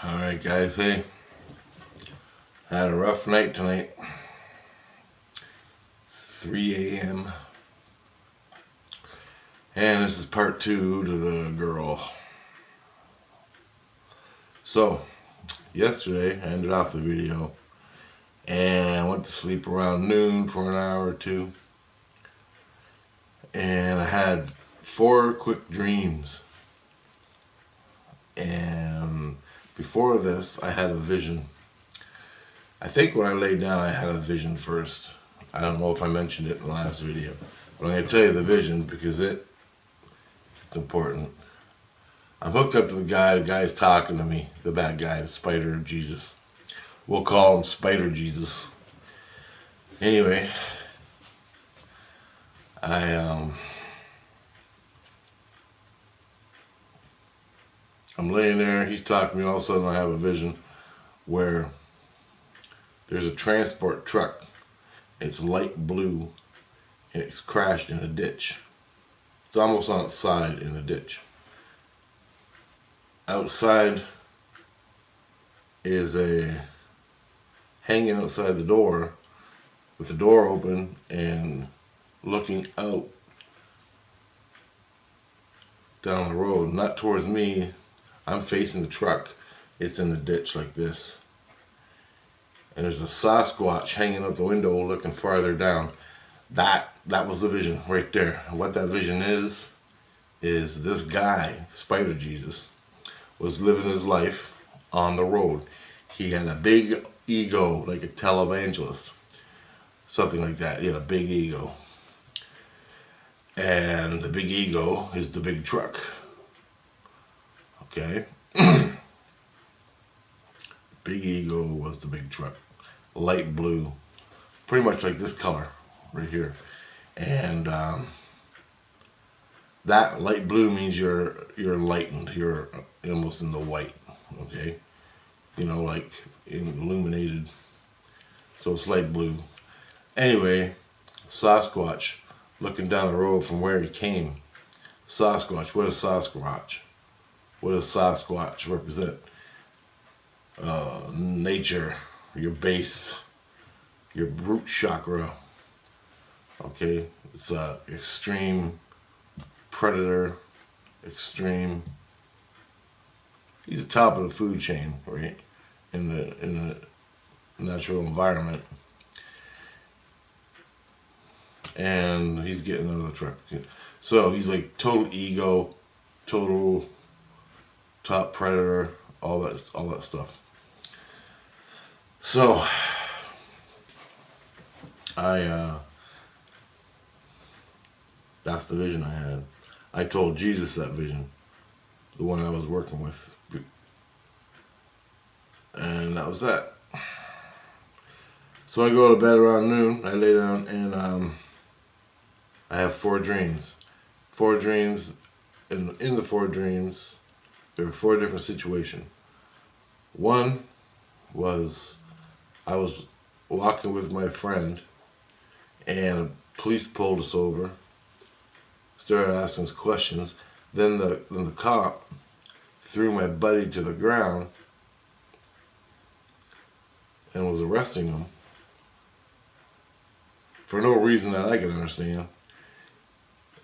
Alright guys, hey, had a rough night tonight. It's 3 a.m. and this is part 2 to the girl. So, yesterday I ended off the video and went to sleep around noon for an hour or two. And I had 4 quick dreams. And before this, I had a vision. I think when I laid down, I had a vision first. I don't know if I mentioned it in the last video, but I'm going to tell you the vision because it's important. I'm hooked up to the guy's talking to me, the bad guy, the Spider Jesus. We'll call him Spider Jesus. Anyway, I'm laying there, he's talking to me, all of a sudden I have a vision where there's a transport truck. It's light blue and it's crashed in a ditch. It's almost on its side in a ditch. Outside is hanging outside the door with the door open and looking out down the road, not towards me. I'm facing the truck. It's in the ditch like this. And there's a Sasquatch hanging out the window looking farther down. That was the vision right there. And what that vision is this guy, Spider Jesus, was living his life on the road. He had a big ego, like a televangelist. Something like that. He had a big ego. And the big ego is the big truck. Okay? Big ego was the big truck. Light blue. Pretty much like this color right here. And that light blue means you're enlightened. You're almost in the white. Okay? You know, like illuminated. So it's light blue. Anyway, Sasquatch looking down the road from where he came. Sasquatch. What is Sasquatch? What does Sasquatch represent? Nature, your base, your root chakra. Okay, it's a extreme predator, extreme. He's the top of the food chain, right? In the natural environment, and he's getting out of the truck. So he's like total ego, total top predator, all that stuff. So that's the vision I had. I told Jesus that vision, the one I was working with, and that was that. So I go to bed around noon. I lay down and I have 4 dreams. 4 dreams, and in the 4 dreams, there were 4 different situations. One was I was walking with my friend and police pulled us over, started asking us questions. Then the cop threw my buddy to the ground and was arresting him for no reason that I can understand.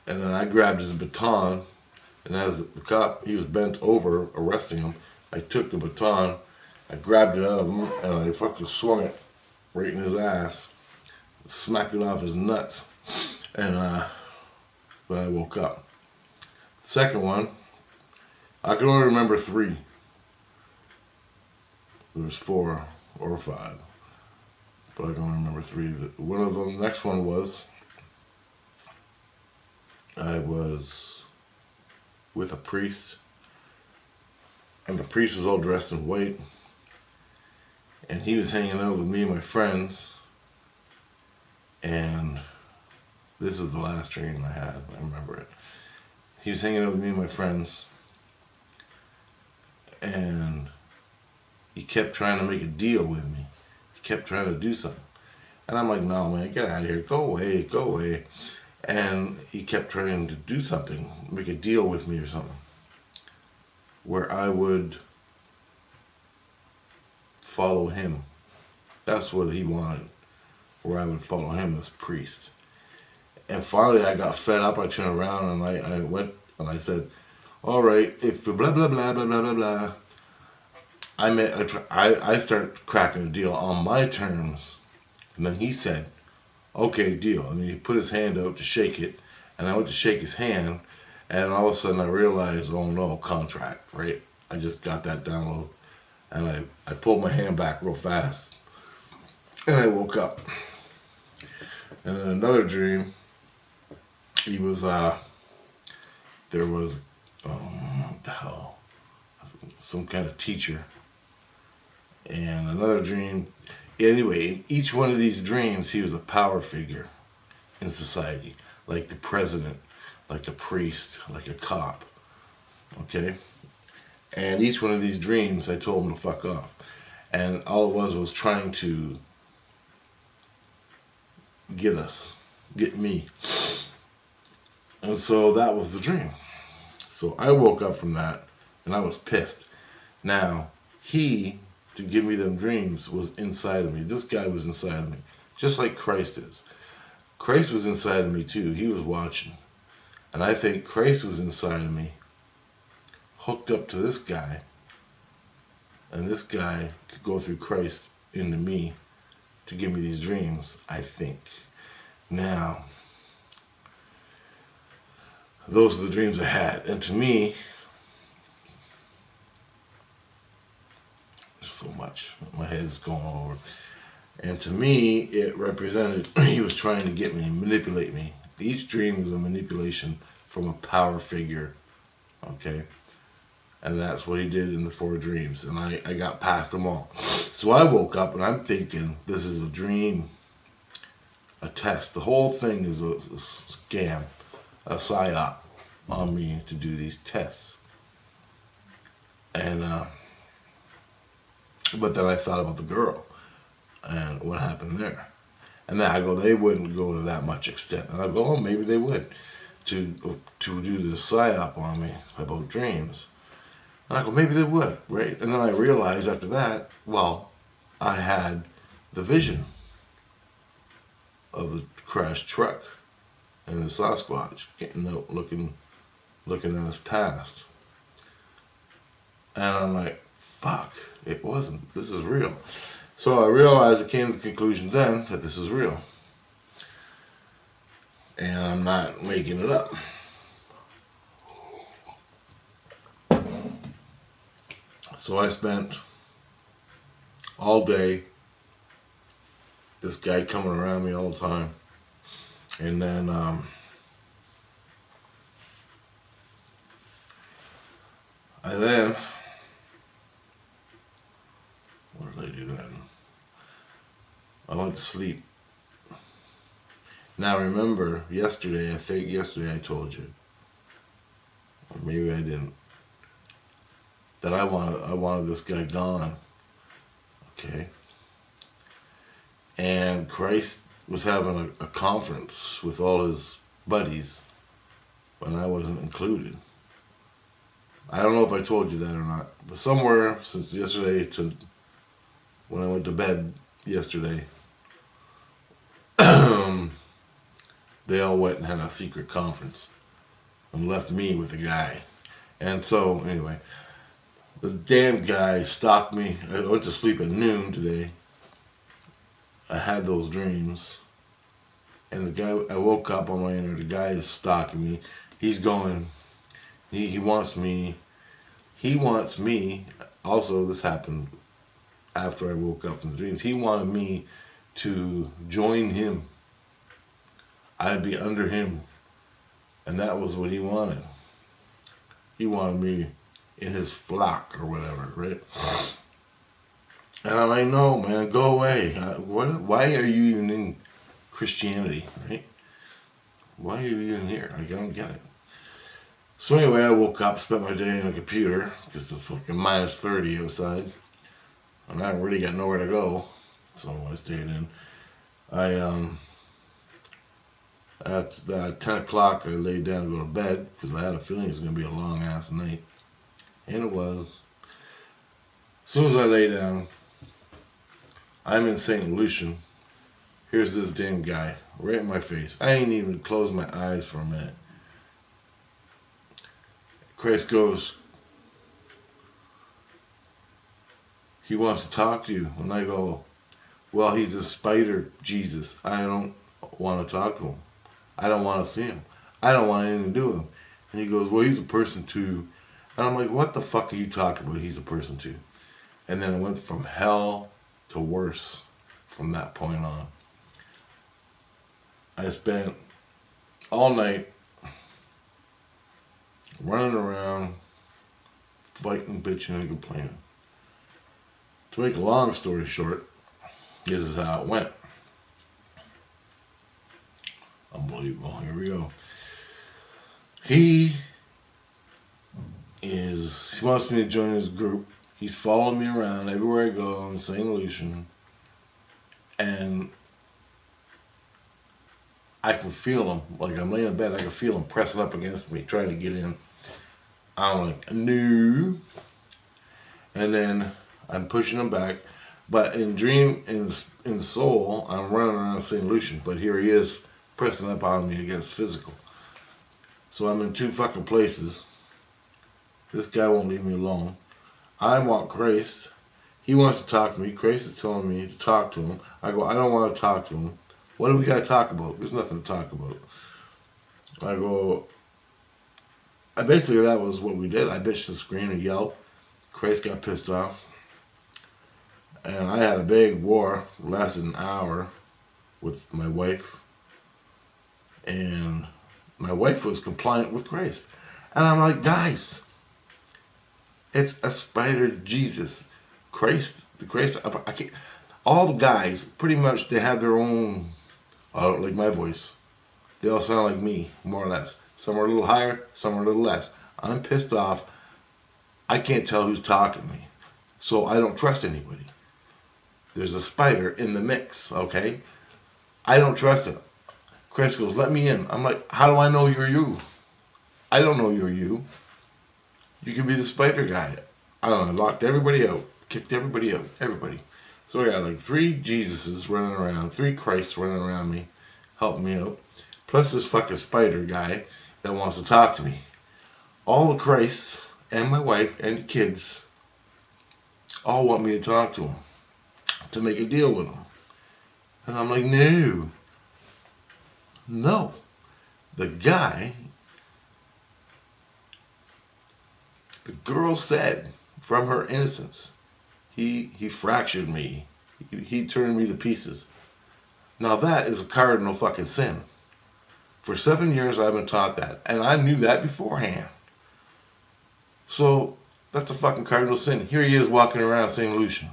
And then I grabbed his baton, and as the cop, he was bent over arresting him, I took the baton, I grabbed it out of him, and I fucking swung it right in his ass, smacked it off his nuts, and when I woke up. The second one, I can only remember 3. There was 4 or 5, but I can only remember 3. One of them, the next one was, I was with a priest, and the priest was all dressed in white, and he was hanging out with me and my friends, and this is the last dream I had, I remember it. He was hanging out with me and my friends, and he kept trying to make a deal with me. He kept trying to do something. And I'm like, no man, get out of here, go away, go away. And he kept trying to do something, make a deal with me or something, where I would follow him. That's what he wanted, where I would follow him as priest. And finally I got fed up. I turned around and I went and I said, all right, if blah, blah, blah, blah, blah, blah, blah, I start cracking a deal on my terms. And then he said, okay, deal. And he put his hand out to shake it. And I went to shake his hand. And all of a sudden I realized, oh no, contract, right? I just got that download. And I pulled my hand back real fast. And I woke up. And then another dream, he was, there was, what the hell, some kind of teacher. And another dream, anyway, in each one of these dreams, he was a power figure in society, like the president, like a priest, like a cop, okay? And each one of these dreams, I told him to fuck off. And all it was trying to get me. And so that was the dream. So I woke up from that, and I was pissed. Now, he, to give me them dreams, was inside of me. This guy was inside of me, just like Christ is. Christ was inside of me too. He was watching. And I think Christ was inside of me, hooked up to this guy. And this guy could go through Christ into me to give me these dreams, I think. Now, those are the dreams I had. And to me, so much. My head's going all over. And to me, it represented he was trying to get me, manipulate me. Each dream was a manipulation from a power figure. Okay? And that's what he did in the 4 dreams. And I got past them all. So I woke up and I'm thinking, this is a dream, a test. The whole thing is a scam, a psy-op on me to do these tests. And, but then I thought about the girl and what happened there. And then I go, they wouldn't go to that much extent. And I go, oh, maybe they would to do this psy-op on me about dreams. And I go, maybe they would, right? And then I realized after that, well, I had the vision of the crashed truck and the Sasquatch getting out, looking at his past. And I'm like, fuck, it wasn't. This is real. So I realized, I came to the conclusion then that this is real. And I'm not making it up. So I spent all day, this guy coming around me all the time. And then what did I do then? I went to sleep. Now remember, yesterday I told you, or maybe I didn't, that I wanted this guy gone. Okay? And Christ was having a conference with all his buddies when I wasn't included. I don't know if I told you that or not, but somewhere since yesterday to when I went to bed yesterday, they all went and had a secret conference and left me with a guy. And so, anyway, the damn guy stalked me. I went to sleep at noon today. I had those dreams. And the guy, I woke up on my inner, the guy is stalking me. He's going, he wants me. Also, this happened after I woke up from the dreams. He wanted me to join him. I'd be under him. And that was what he wanted. He wanted me in his flock or whatever, right? And I'm like, no, man, go away. Why are you even in Christianity, right? Why are you even here? Like, I don't get it. So anyway, I woke up, spent my day on the computer, because it's fucking minus 30 outside. And I really got nowhere to go. So I stayed in. At 10 o'clock, I laid down to go to bed, because I had a feeling it was going to be a long-ass night. And it was. As soon as I lay down, I'm in St. Lucian. Here's this damn guy right in my face. I ain't even closed my eyes for a minute. Christ goes, he wants to talk to you. And I go, well, he's a spider Jesus. I don't want to talk to him. I don't want to see him. I don't want anything to do with him. And he goes, well, he's a person too. And I'm like, what the fuck are you talking about? He's a person too. And then it went from hell to worse from that point on. I spent all night running around, fighting, bitching, and complaining. To make a long story short, this is how it went. Unbelievable. Here we go. He wants me to join his group. He's following me around everywhere I go in St. Lucian. And I can feel him. Like I'm laying in bed, I can feel him pressing up against me, trying to get in. I'm like, no. And then I'm pushing him back. But in soul, I'm running around St. Lucian. But here he is pressing up on me against physical. So I'm in two fucking places. This guy won't leave me alone. I want Christ. He wants to talk to me. Christ is telling me to talk to him. I go, I don't want to talk to him. What do we got to talk about? There's nothing to talk about. I go, basically that was what we did. I bitched and screamed and yelled. Christ got pissed off. And I had a big war, lasted an hour with my wife. And my wife was compliant with Christ. And I'm like, guys, it's a spider Jesus. Christ, I can't, all the guys, pretty much, they have their own, like my voice. They all sound like me, more or less. Some are a little higher, some are a little less. I'm pissed off. I can't tell who's talking to me. So I don't trust anybody. There's a spider in the mix, okay? I don't trust it. Chris goes, let me in. I'm like, how do I know you're you? I don't know you're you. You can be the spider guy. I don't know, locked everybody out. Kicked everybody out. Everybody. So I got like 3 Jesuses running around. 3 Christs running around me. Helping me out. Plus this fucking spider guy that wants to talk to me. All the Christs and my wife and the kids all want me to talk to him. To make a deal with him. And I'm like, no. No. The guy, the girl said from her innocence, he fractured me. He turned me to pieces. Now that is a cardinal fucking sin. For 7 years I've been taught that. And I knew that beforehand. So that's a fucking cardinal sin. Here he is walking around St. Lucian.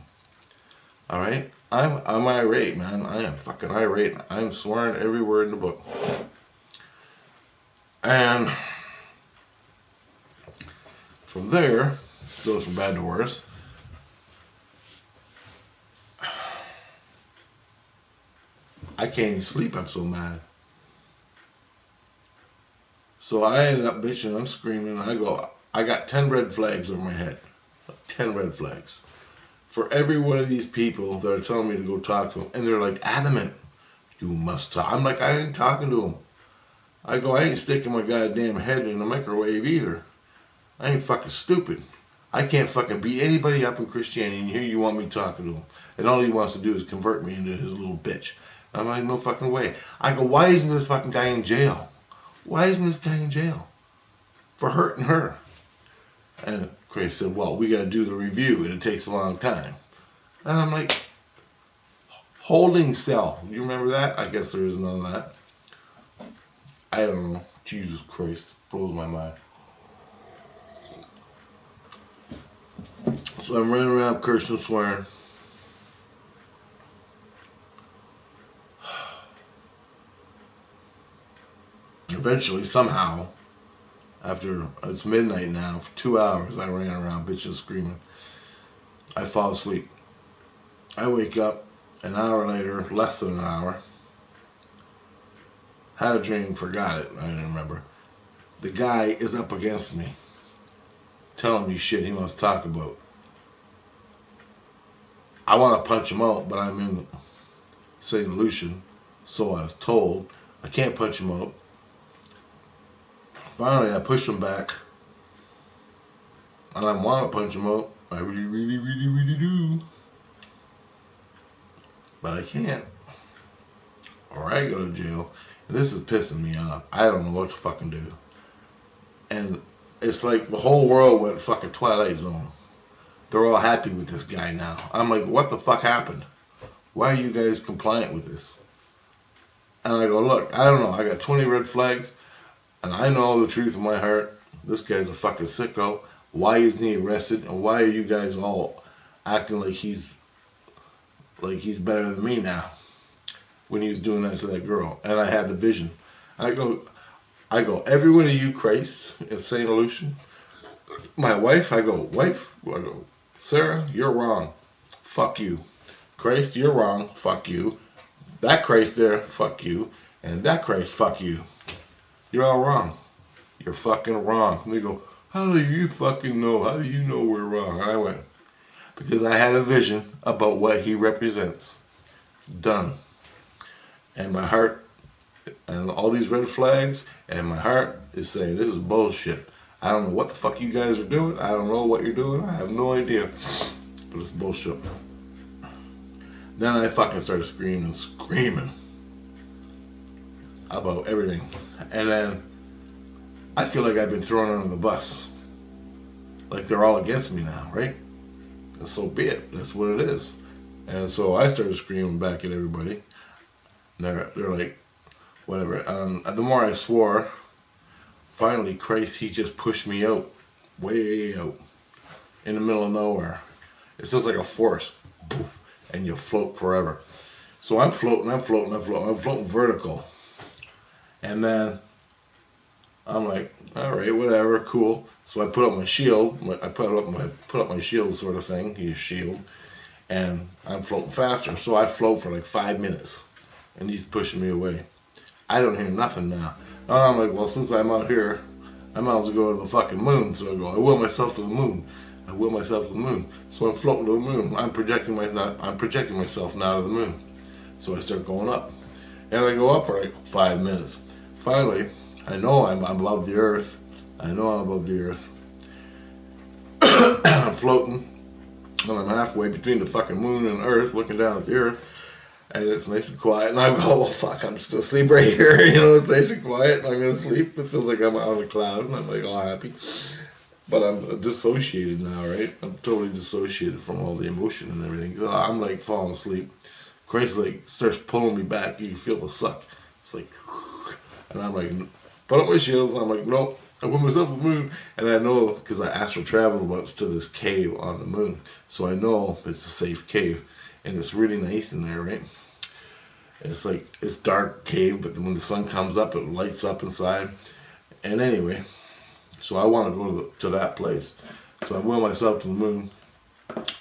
Alright? I'm irate, man. I am fucking irate. I'm swearing every word in the book. And from there, it goes from bad to worse. I can't even sleep, I'm so mad. So I ended up bitching, I'm screaming, I got 10 red flags over my head. 10 red flags. For every one of these people that are telling me to go talk to them, and they're like adamant, you must talk. I'm like, I ain't talking to them. I ain't sticking my goddamn head in the microwave either. I ain't fucking stupid. I can't fucking beat anybody up in Christianity, and here you want me talking to him. And all he wants to do is convert me into his little bitch. I'm like, no fucking way. Why isn't this fucking guy in jail? Why isn't this guy in jail? For hurting her. And Chris said, well, we got to do the review, and it takes a long time. And I'm like, holding cell. You remember that? I guess there is none of that. I don't know. Jesus Christ. Blows my mind. So I'm running around cursing and swearing. Eventually, somehow, after it's midnight now, for 2 hours I ran around bitching, screaming. I fall asleep. I wake up an hour later, less than an hour. Had a dream, forgot it, I didn't remember. The guy is up against me, telling me shit he wants to talk about. I want to punch him out, but I'm in St. Lucia, so I was told. I can't punch him out. Finally, I push him back, and I want to punch him out. I really, really, really, really do. But I can't. Or I go to jail. And this is pissing me off. I don't know what to fucking do. And it's like the whole world went fucking Twilight Zone. They're all happy with this guy now. I'm like, what the fuck happened? Why are you guys compliant with this? And I go, look, I don't know. I got 20 red flags. And I know the truth in my heart. This guy's a fucking sicko. Why isn't he arrested? And why are you guys all acting like he's better than me now? When he was doing that to that girl. And I had the vision. I go, every one of you Christ in St. Lucia. My wife, I go, Sarah, you're wrong. Fuck you. Christ, you're wrong. Fuck you. That Christ there, fuck you. And that Christ, fuck you. You're all wrong. You're fucking wrong. And they go, how do you fucking know? How do you know we're wrong? And I went, because I had a vision about what he represents. Done. And my heart, and all these red flags, and my heart is saying, this is bullshit. I don't know what the fuck you guys are doing. I don't know what you're doing. I have no idea. But it's bullshit. Then I fucking started screaming about everything. And then I feel like I've been thrown under the bus. Like they're all against me now, right? And so be it. That's what it is. And so I started screaming back at everybody. They're like, whatever. The more I swore, finally, Christ, he just pushed me out, way out, in the middle of nowhere. It's just like a force, and you float forever. So I'm floating vertical. And then I'm like, all right, whatever, cool. So I put up my shield. I put up my shield sort of thing, his shield, and I'm floating faster. So I float for like 5 minutes. And he's pushing me away. I don't hear nothing now. And I'm like, well, since I'm out here, I might as well go to the fucking moon. So I go, I will myself to the moon. I will myself to the moon. So I'm floating to the moon. I'm projecting myself now to the moon. So I start going up. And I go up for like 5 minutes. Finally, I know I'm above the earth. I'm floating. And I'm halfway between the fucking moon and earth, looking down at the earth. And it's nice and quiet, and I go, well, fuck, I'm just going to sleep right here. It's nice and quiet, and I'm going to sleep. It feels like I'm on a cloud, and I'm like all happy. But I'm dissociated now, right? I'm totally dissociated from all the emotion and everything. So I'm like falling asleep. Christ like starts pulling me back. You can feel the suck. It's like, and I'm like, put up my shields. And I'm like, nope. I put myself on the moon, and I know because I astral traveled once to this cave on the moon, so I know it's a safe cave, and it's really nice in there, right? It's like, it's dark cave, but when the sun comes up, it lights up inside. And anyway, so I want to go to that place. So I wheel myself to the moon.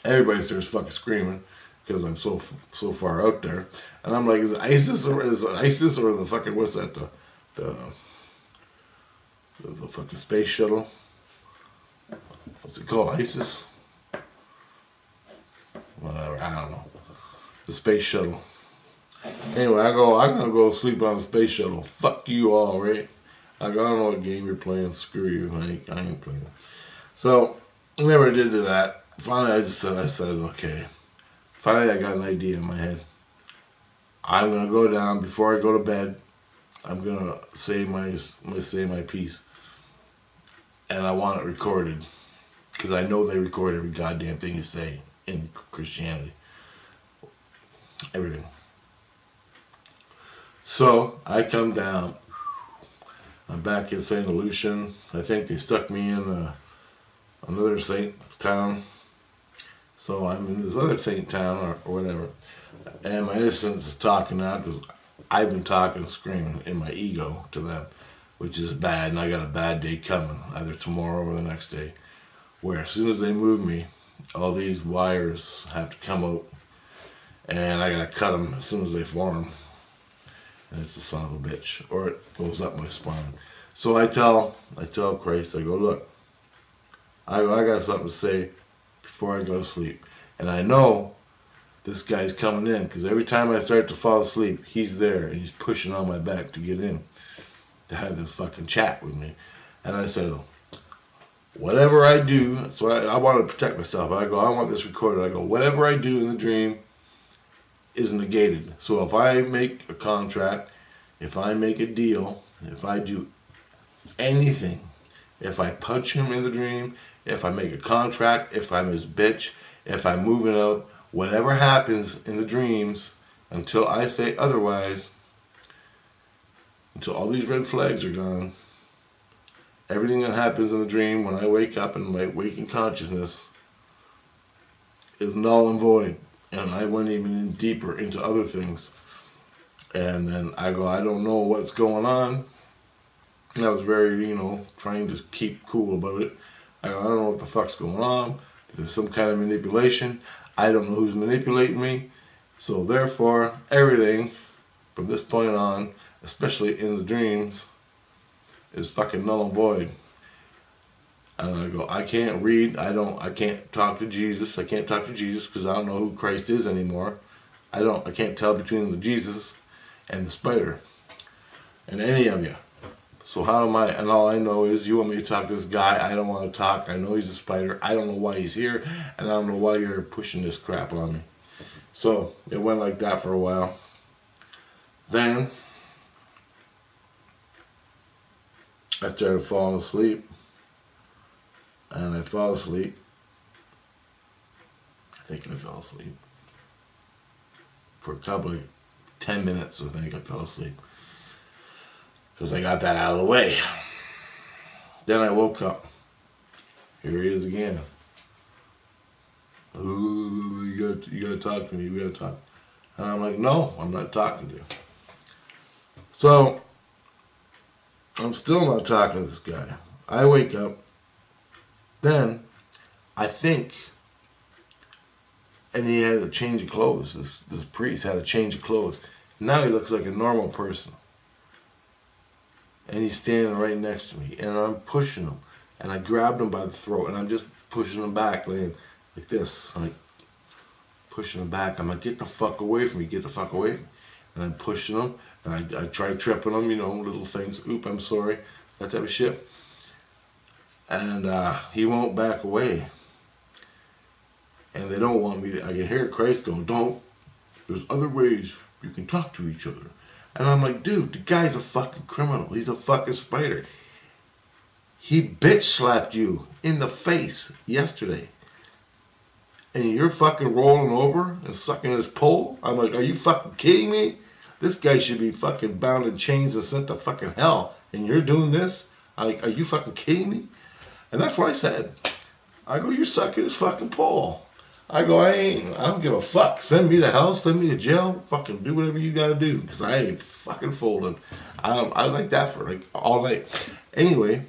Everybody starts fucking screaming because I'm so far out there. And I'm like, is it ISIS or the fucking, what's that, the fucking space shuttle? What's it called, ISIS? Whatever, I don't know. The space shuttle. Anyway, I'm gonna go sleep on the space shuttle. Fuck you all, right? I don't know what game you're playing. Screw you. I ain't playing. So, I never did do that. Finally, I said, okay. Finally, I got an idea in my head. I'm gonna go down before I go to bed. I'm gonna say my piece, and I want it recorded because I know they record every goddamn thing you say in Christianity. Everything. So I come down. I'm back in St. Lucia. I think they stuck me in another Saint town. So I'm in this other Saint town or whatever. And my innocence is talking now because I've been talking and screaming in my ego to them, which is bad. And I got a bad day coming, either tomorrow or the next day, where as soon as they move me, all these wires have to come out. And I gotta cut them as soon as they form. And it's a son of a bitch, or it goes up my spine. So I tell Christ, I go, look, I got something to say before I go to sleep, and I know this guy's coming in, because every time I start to fall asleep, he's there and he's pushing on my back to get in to have this fucking chat with me. And I said, whatever I do, so I want to protect myself. I go, I want this recorded. I go, whatever I do in the dream is negated. So if I make a contract, if I make a deal, if I do anything, if I punch him in the dream, if I make a contract, if I'm his bitch, if I'm moving out, whatever happens in the dreams, until I say otherwise, until all these red flags are gone, everything that happens in the dream when I wake up in my waking consciousness is null and void. And I went even in deeper into other things. And then I go, I don't know what's going on. And I was very, trying to keep cool about it. I go, I don't know what the fuck's going on. If there's some kind of manipulation. I don't know who's manipulating me. So therefore, everything from this point on, especially in the dreams, is fucking null and void. And I go, I can't read. I can't talk to Jesus. I can't talk to Jesus because I don't know who Christ is anymore. I can't tell between the Jesus and the spider and any of you. So how am I? And all I know is you want me to talk to this guy. I don't want to talk. I know he's a spider. I don't know why he's here, and I don't know why you're pushing this crap on me. So it went like that for a while. Then I started falling asleep, and I fell asleep. I think I fell asleep for a couple of 10 minutes. I think I fell asleep because I got that out of the way. Then I woke up. Here he is again. Ooh, you gotta talk to me. We gotta talk. And I'm like, no, I'm not talking to you. So I'm still not talking to this guy. I wake up. Then I think, and he had a change of clothes. This priest had a change of clothes. Now he looks like a normal person. And he's standing right next to me, and I'm pushing him, and I grabbed him by the throat, and I'm just pushing him back, like this, like pushing him back. I'm like, get the fuck away from me, get the fuck away from me. And I'm pushing him, and I try tripping him, little things. Oop, I'm sorry, that type of shit. And he won't back away. And they don't want me to. I can hear Christ going, don't. There's other ways you can talk to each other. And I'm like, dude, the guy's a fucking criminal. He's a fucking spider. He bitch slapped you in the face yesterday. And you're fucking rolling over and sucking his pole? I'm like, are you fucking kidding me? This guy should be fucking bound in chains and sent to fucking hell. And you're doing this? I'm like, are you fucking kidding me? And that's what I said. I go, you're sucking his fucking pole. I go, I don't give a fuck. Send me to hell, send me to jail, fucking do whatever you gotta do, because I ain't fucking folding. I like that for like all night. Anyway,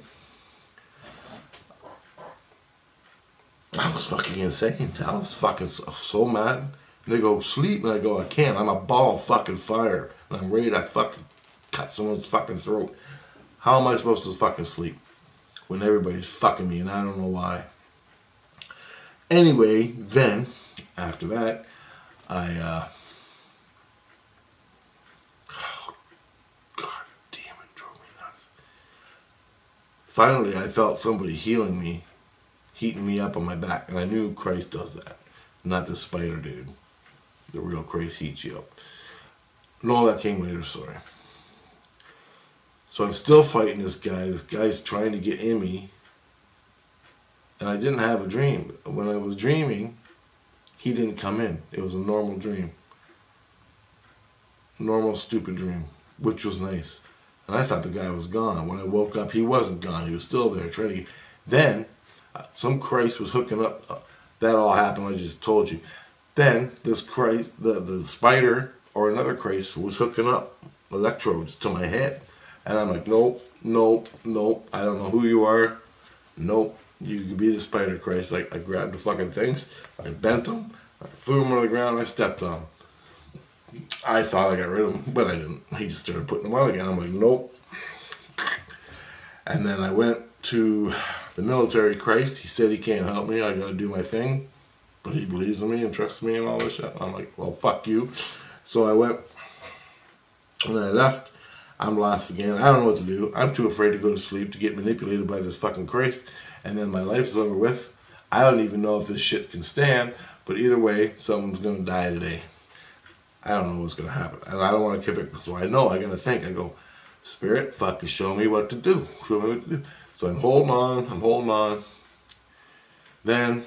I was fucking insane. I was fucking so mad. They go, sleep, and I go, I can't. I'm a ball of fucking fire, and I'm ready to fucking cut someone's fucking throat. How am I supposed to fucking sleep when everybody's fucking me, and I don't know why? Anyway, then, after that, oh, God damn it, drove me nuts. Finally, I felt somebody healing me, heating me up on my back, and I knew Christ does that, not the spider dude. The real Christ heats you up. No, that came later, sorry. So I'm still fighting this guy. This guy's trying to get in me. And I didn't have a dream. When I was dreaming, he didn't come in. It was a normal dream. Normal, stupid dream, which was nice. And I thought the guy was gone. When I woke up, he wasn't gone. He was still there trying to get... Then, some Christ was hooking up. That all happened, I just told you. Then, this Christ, the spider, or another Christ, was hooking up electrodes to my head. And I'm like, nope, nope, nope. I don't know who you are. Nope. You could be the spider Christ. Like, I grabbed the fucking things, I bent them, I threw them on the ground, and I stepped on them. I thought I got rid of him, but I didn't. He just started putting them on again. I'm like, nope. And then I went to the military Christ. He said he can't help me. I got to do my thing. But he believes in me and trusts me and all this shit. I'm like, well, fuck you. So I went and I left. I'm lost again. I don't know what to do. I'm too afraid to go to sleep to get manipulated by this fucking Christ. And then my life's over with. I don't even know if this shit can stand. But either way, someone's going to die today. I don't know what's going to happen. And I don't want to keep it. So I know. I got to think. I go, Spirit, fucking show me what to do. Show me what to do. So I'm holding on. I'm holding on. Then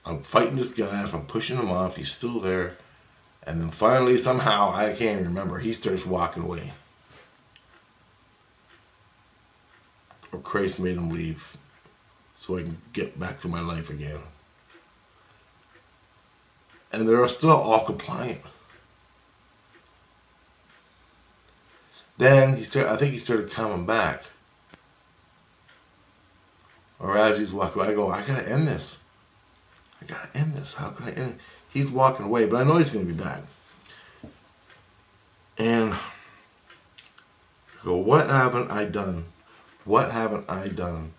I'm fighting this guy. If I'm pushing him off, he's still there. And then finally, somehow, I can't even remember, he starts walking away. Or Christ made him leave so I can get back to my life again. And they're still all compliant. Then I think he started coming back. Or as he's walking away, I go, I gotta end this. I gotta end this. How can I end it? He's walking away, but I know he's gonna be back. And I go, what haven't I done? What haven't I done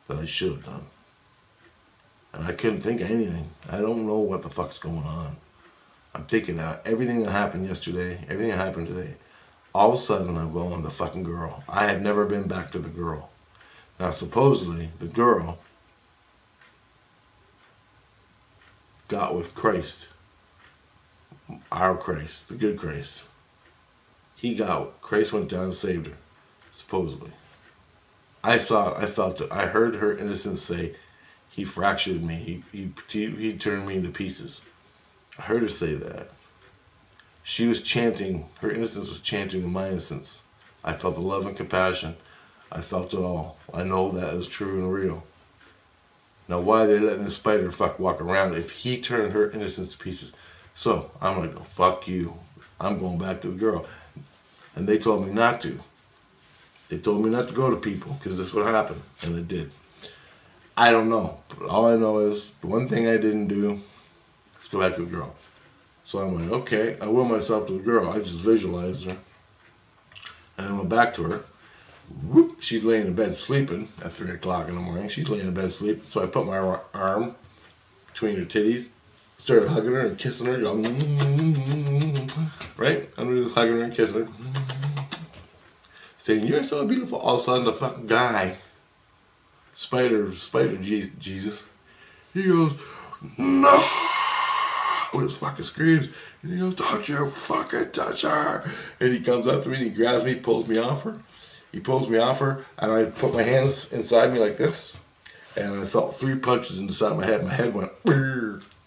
that I should have done? And I couldn't think of anything. I don't know what the fuck's going on. I'm thinking everything that happened yesterday, everything that happened today. All of a sudden, I'm going, the fucking girl. I had never been back to the girl. Now, supposedly, the girl got with Christ. Our Christ, the good Christ. Christ went down and saved her, supposedly. I saw it, I felt it. I heard her innocence say, he fractured me, he turned me into pieces. I heard her say that. She was chanting, her innocence was chanting my innocence. I felt the love and compassion. I felt it all. I know that is true and real. Now, why are they letting this spider fuck walk around if he turned her innocence to pieces? So, I'm like, oh, fuck you. I'm going back to the girl. And they told me not to. They told me not to go to people because this would happen. And it did. I don't know. But all I know is the one thing I didn't do is go back to the girl. So I'm like, okay, I will myself to the girl. I just visualized her. And I went back to her. Whoop, she's laying in bed sleeping at 3 o'clock in the morning. She's laying in bed sleeping. So I put my arm between her titties, started hugging her and kissing her, going, right? I'm just hugging her and kissing her, saying, you're so beautiful. All of a sudden, the fucking guy, Spider Jesus, he goes, no! With his fucking screams. And he goes, don't you fucking touch her. And he comes up to me and he grabs me, pulls me off her. He pulls me off her, and I put my hands inside me like this, and I felt 3 punches inside my head. My head went,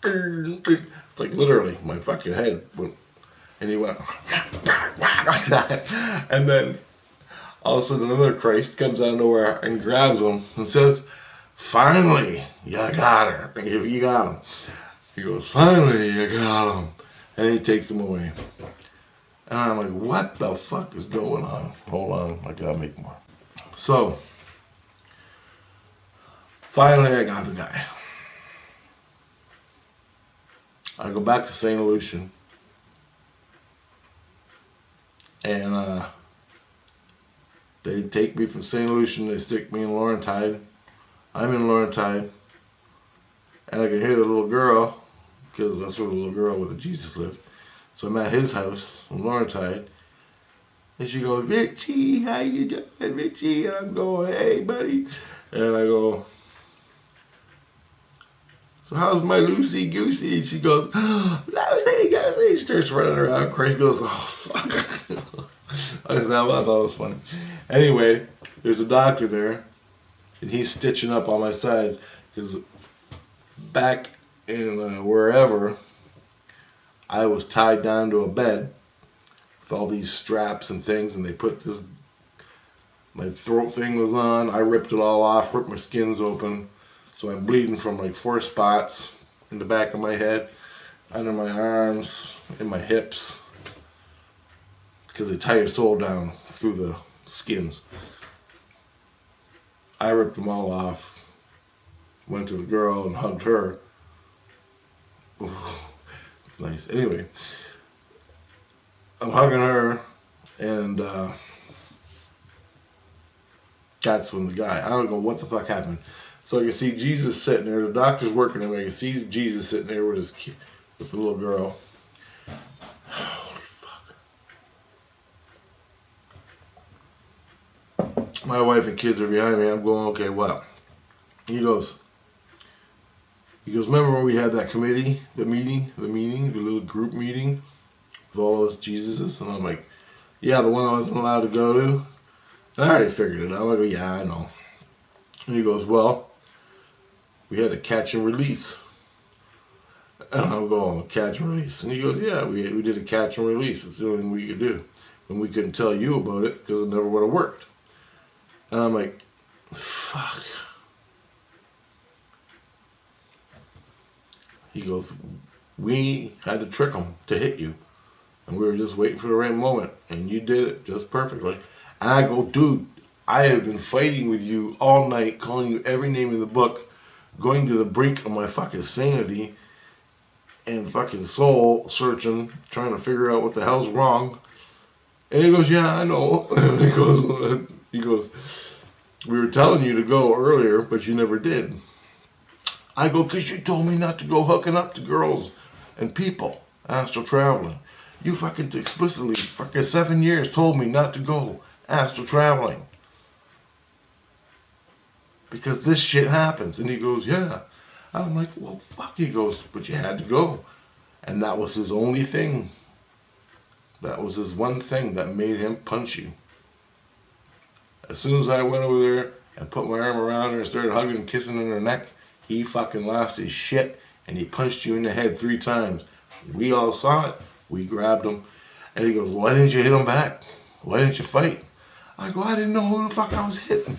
it's like literally, my fucking head went, and he went, and then all of a sudden another Christ comes out of nowhere and grabs him and says, finally, you got her. If you got him. He goes, finally, you got him. And he takes him away. And I'm like, what the fuck is going on? Hold on, I gotta make more. So, finally I got the guy. I go back to St. Lucian. And they take me from St. Lucian, they stick me in Laurentide. I'm in Laurentide. And I can hear the little girl, because that's where the little girl with the Jesus lived. So I'm at his house in Laurentide, and she goes, Richie, how you doing, Richie? And I'm going, hey, buddy. And I go, so how's my Lucy Goosey? And she goes, Lucy Goosey. She starts running around. Crazy goes, oh, fuck. I thought it was funny. Anyway, there's a doctor there, and he's stitching up on my sides, because back in wherever, I was tied down to a bed with all these straps and things, and they put this, my throat thing was on. I ripped it all off, ripped my skins open, so I'm bleeding from like 4 spots in the back of my head, under my arms, in my hips, because they tie your soul down through the skins. I ripped them all off, went to the girl and hugged her. Ooh. Nice. Anyway, I'm hugging her, and that's when the guy, I don't know what the fuck happened. So I can see Jesus sitting there. The doctor's working him. I can see Jesus sitting there with the little girl. Holy fuck. My wife and kids are behind me. I'm going, okay, what? He goes, remember when we had that committee, the little group meeting with all those Jesuses? And I'm like, yeah, the one I wasn't allowed to go to. And I already figured it out. I go, yeah, I know. And he goes, well, we had a catch and release. And I'm going, catch and release. And he goes, yeah, we did a catch and release. It's the only thing we could do. And we couldn't tell you about it because it never would have worked. And I'm like, fuck. He goes, we had to trick them to hit you. And we were just waiting for the right moment. And you did it just perfectly. And I go, dude, I have been fighting with you all night, calling you every name in the book, going to the brink of my fucking sanity and fucking soul searching, trying to figure out what the hell's wrong. And he goes, yeah, I know. And he goes, we were telling you to go earlier, but you never did. I go, because you told me not to go hooking up to girls and people, astral traveling. You fucking explicitly, fucking 7 years told me not to go astral traveling. Because this shit happens. And he goes, yeah. I'm like, well, fuck. He goes, but you had to go. And that was his only thing. That was his one thing that made him punch you. As soon as I went over there and put my arm around her and started hugging and kissing in her neck, he fucking lost his shit and he punched you in the head 3 times. We all saw it. We grabbed him. And he goes, why didn't you hit him back? Why didn't you fight? I go, I didn't know who the fuck I was hitting.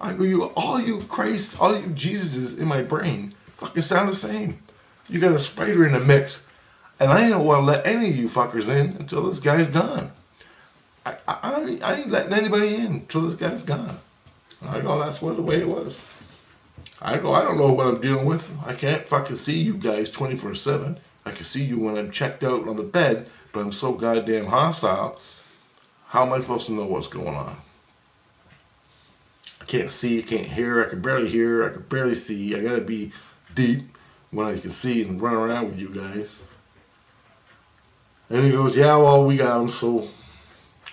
I go, all you Jesuses in my brain fucking sound the same. You got a spider in the mix. And I don't want to let any of you fuckers in until this guy's gone. I ain't letting anybody in until this guy's gone. I go, that's the way it was. I go, I don't know what I'm dealing with. I can't fucking see you guys 24/7. I can see you when I'm checked out on the bed, but I'm so goddamn hostile. How am I supposed to know what's going on? I can't see, I can't hear, I can barely hear, I can barely see. I gotta be deep when I can see and run around with you guys. And he goes, yeah, well, we got him, so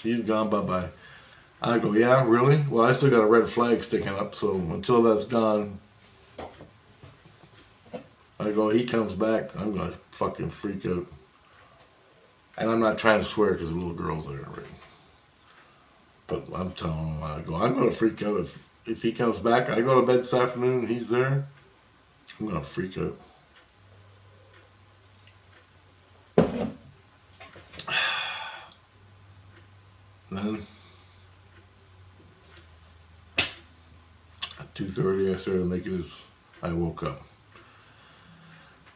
he's gone, bye-bye. I go, yeah, really? Well, I still got a red flag sticking up, so until that's gone, I go, he comes back, I'm going to fucking freak out. And I'm not trying to swear because the little girl's there already. But I'm telling him, I go, I'm going to freak out. If he comes back, I go to bed this afternoon and he's there, I'm going to freak out. Then, at 2:30, I started making this, I woke up.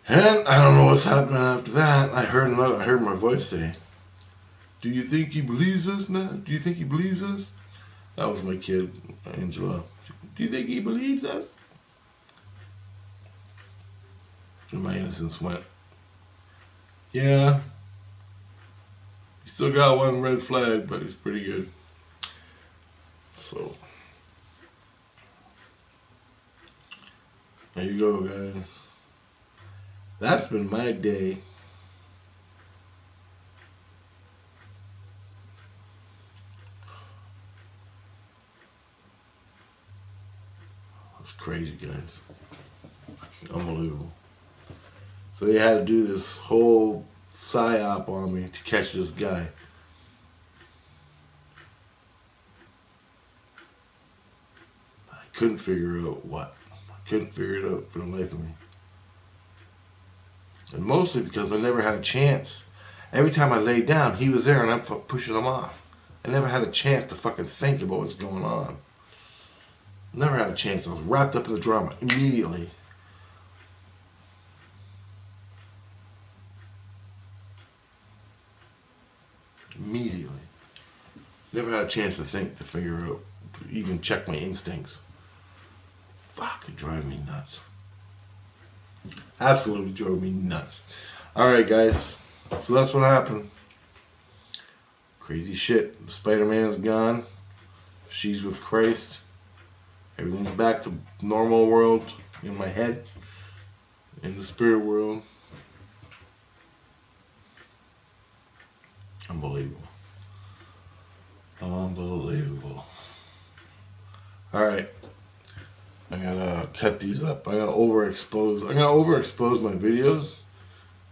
And I don't know what's happening after that. I heard my voice say, do you think he believes us now? Do you think he believes us? That was my kid, Angela. Do you think he believes us? And my innocence went, yeah. He still got one red flag, but he's pretty good. So, there you go, guys. That's been my day. It's crazy, guys. Unbelievable. So they had to do this whole psy-op on me to catch this guy. I couldn't figure out what. I couldn't figure it out for the life of me. And mostly because I never had a chance. Every time I laid down, he was there and I'm pushing him off. I never had a chance to fucking think about what's going on. Never had a chance. I was wrapped up in the drama immediately. Immediately. Never had a chance to think, to figure out, to even check my instincts. Fuck, it drove me nuts. Absolutely drove me nuts. Alright, guys. So that's what happened. Crazy shit. Spider-Man's gone. She's with Christ. Everything's back to normal world in my head, in the spirit world. Unbelievable. Unbelievable. Alright. I'm gonna cut these up. I'm gonna overexpose my videos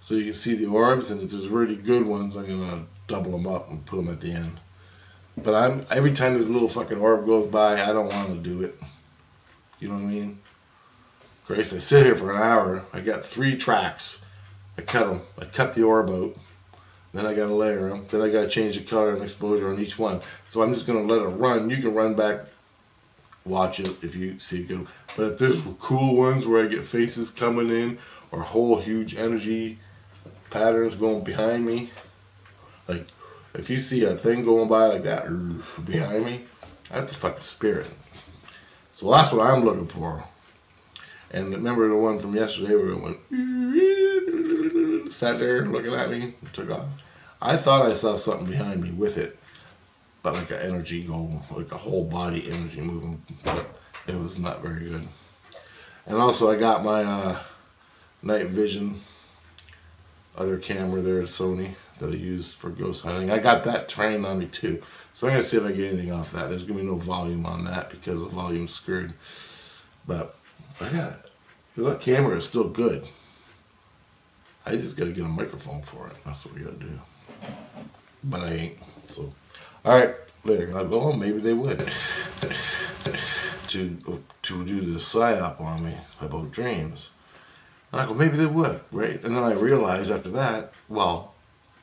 so you can see the orbs, and if there's really good ones, I'm gonna double them up and put them at the end. But every time this little fucking orb goes by, I don't want to do it. You know what I mean? Grace, I sit here for an hour. I got 3 tracks. I cut them. I cut the orb out. Then I gotta layer them. Then I gotta change the color and exposure on each one. So I'm just gonna let it run. You can run back, watch it if you see it good. But if there's cool ones where I get faces coming in or whole huge energy patterns going behind me, like if you see a thing going by like that behind me, that's the fucking spirit. So that's what I'm looking for. And remember the one from yesterday where it went, sat there looking at me, and took off. I thought I saw something behind me with it, but like an energy going, like a whole body energy moving. But it was not very good. And also I got my night vision other camera there, Sony, that I use for ghost hunting. I got that trained on me too. So I'm going to see if I get anything off that. There's going to be no volume on that because the volume's screwed. But I got it. That camera is still good. I just got to get a microphone for it. That's what we got to do. But I ain't. So, alright, later. I'll go home. Maybe they would. to do the psy-op on me about dreams. And I go, maybe they would, right? And then I realized after that, well,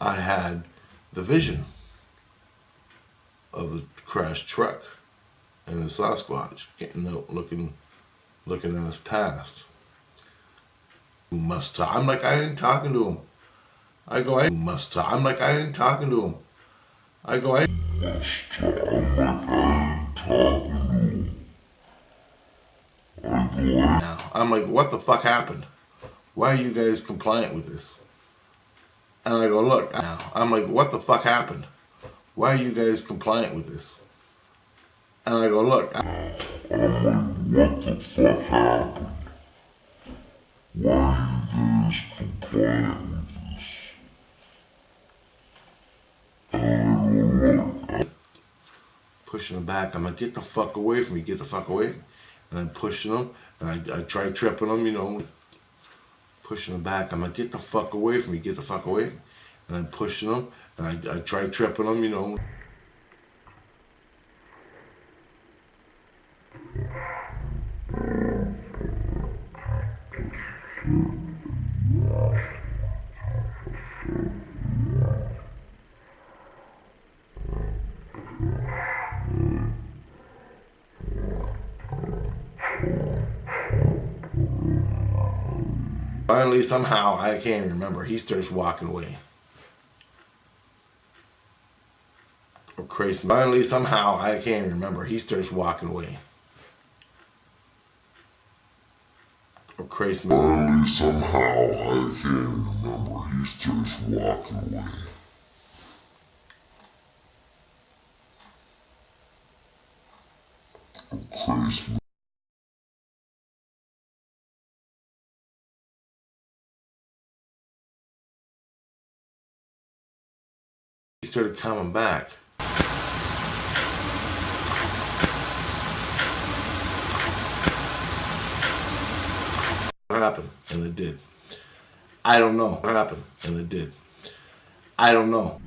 I had the vision of the crashed truck and the Sasquatch getting out, looking at his past. You must talk. I'm like, I ain't talking to him. I go, I must talk. I'm like, I ain't talking to him. I go, I must talk. I'm like, I ain't talking to him. I go, now. I'm like, what the fuck happened? Why are you guys compliant with this? And I go, look, now. I'm like, what the fuck happened? Why are you guys compliant with this? And I go, look. I'm like, what the fuck happened? Why are you guys compliant with this? And I go, look. Pushing him back. I'm like, get the fuck away from me. Get the fuck away from me. And I'm pushing him. And I try tripping him, you know. Pushing him back. I'm like, get the fuck away from me. Get the fuck away from me. And I'm pushing him. And I try tripping him, you know. Finally, somehow, I can't remember, he starts walking away. Or crazy. Finally, somehow, I can't remember, he starts walking away. Or crazy. Finally, somehow, I can't remember, he starts walking away. Or crazy. He started coming back. What happened? And it did. I don't know what happened. And it did. I don't know.